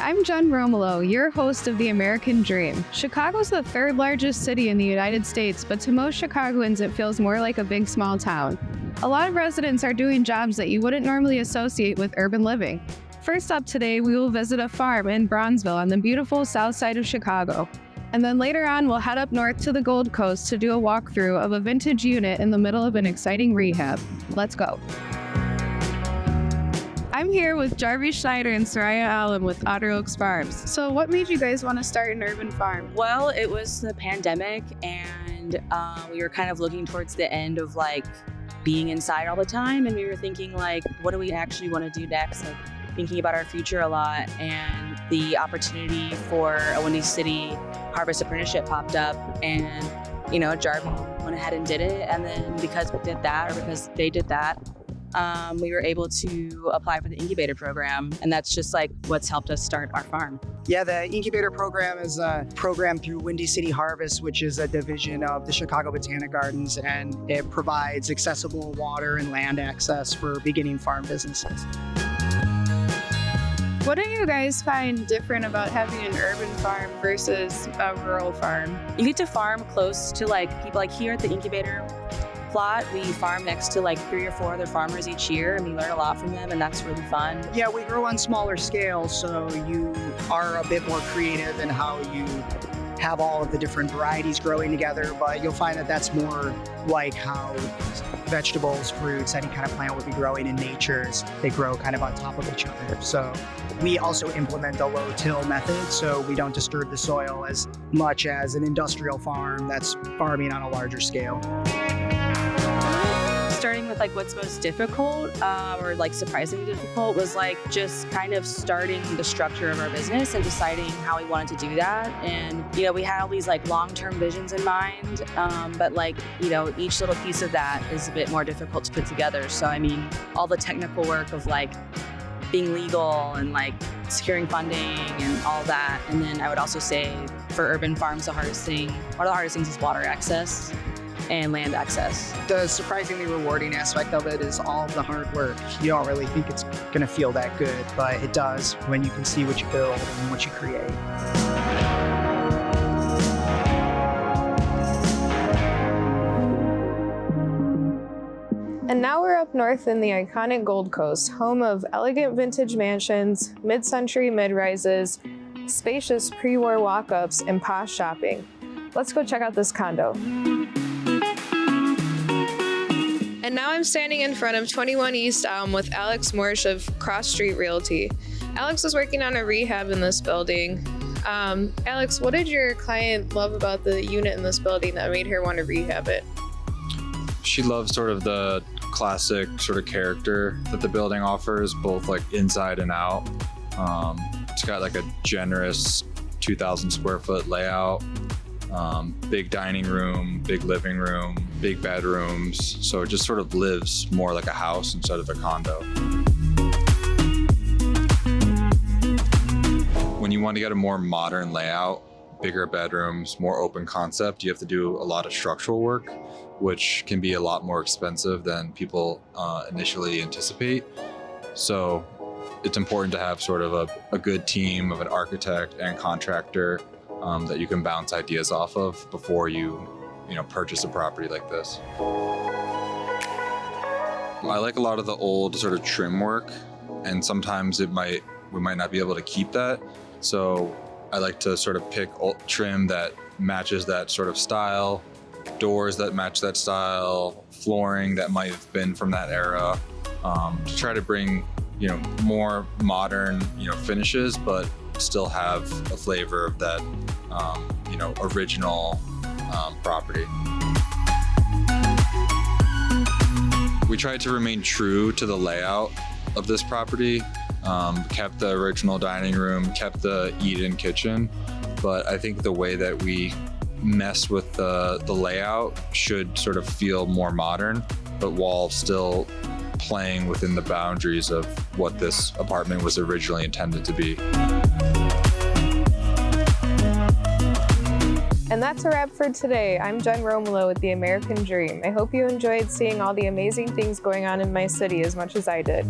I'm Jen Romolo, your host of The American Dream. Chicago's the third largest city in the United States, but to most Chicagoans, it feels more like a big, small town. A lot of residents are doing jobs that you wouldn't normally associate with urban living. First up today, we will visit a farm in Bronzeville on the beautiful south side of Chicago. And then later on, we'll head up north to the Gold Coast to do a walkthrough of a vintage unit in the middle of an exciting rehab. Let's go. I'm here with Jarvi, Schneider, and Soraya Alem with Otter Oaks Farms. So what made you guys want to start an urban farm? Well, it was the pandemic, and we were kind of looking towards the end of being inside all the time, and we were thinking what do we actually want to do next? Thinking about our future a lot, and the opportunity for a Windy City Harvest Apprenticeship popped up, and Jarvi went ahead and did it. And then because we did that, or because they did that, we were able to apply for the incubator program, and that's just what's helped us start our farm. Yeah, the incubator program is a program through Windy City Harvest, which is a division of the Chicago Botanic Gardens, and it provides accessible water and land access for beginning farm businesses. What do you guys find different about having an urban farm versus a rural farm? You get to farm close to people here at the incubator plot. We farm next to 3 or 4 other farmers each year, and we learn a lot from them, and that's really fun. Yeah, we grow on smaller scale, so you are a bit more creative in how you have all of the different varieties growing together, but you'll find that that's more like how vegetables, fruits, any kind of plant would be growing in nature's. They grow kind of on top of each other. So we also implement a low-till method, so we don't disturb the soil as much as an industrial farm that's farming on a larger scale. Starting with what's most difficult or surprisingly difficult was just kind of starting the structure of our business and deciding how we wanted to do that. And we had all these long-term visions in mind, but each little piece of that is a bit more difficult to put together. So I mean, all the technical work of being legal and securing funding and all that. And then I would also say for urban farms, one of the hardest things is water access and land access. The surprisingly rewarding aspect of it is all of the hard work. You don't really think it's going to feel that good, but it does when you can see what you build and what you create. And now we're up north in the iconic Gold Coast, home of elegant vintage mansions, mid-century mid-rises, spacious pre-war walk-ups, and posh shopping. Let's go check out this condo. And now I'm standing in front of 21 East Alem with Alex Morsch of Cross Street Realty. Alex is working on a rehab in this building. Alex, what did your client love about the unit in this building that made her want to rehab it? She loves sort of the classic sort of character that the building offers, both inside and out. It's got a generous 2,000 square foot layout. Big dining room, big living room, big bedrooms. So it just sort of lives more like a house instead of a condo. When you want to get a more modern layout, bigger bedrooms, more open concept, you have to do a lot of structural work, which can be a lot more expensive than people initially anticipate. So it's important to have sort of a good team of an architect and contractor that you can bounce ideas off of before you purchase a property like this. I like a lot of the old sort of trim work, and sometimes we might not be able to keep that. So I like to sort of pick old trim that matches that sort of style, doors that match that style, flooring that might have been from that era, to try to bring more modern finishes, but still have a flavor of that original property. We tried to remain true to the layout of this property, kept the original dining room, kept the eat-in kitchen, but I think the way that we mess with the layout should sort of feel more modern, but while still playing within the boundaries of what this apartment was originally intended to be. And that's a wrap for today. I'm Jen Romolo with The American Dream. I hope you enjoyed seeing all the amazing things going on in my city as much as I did.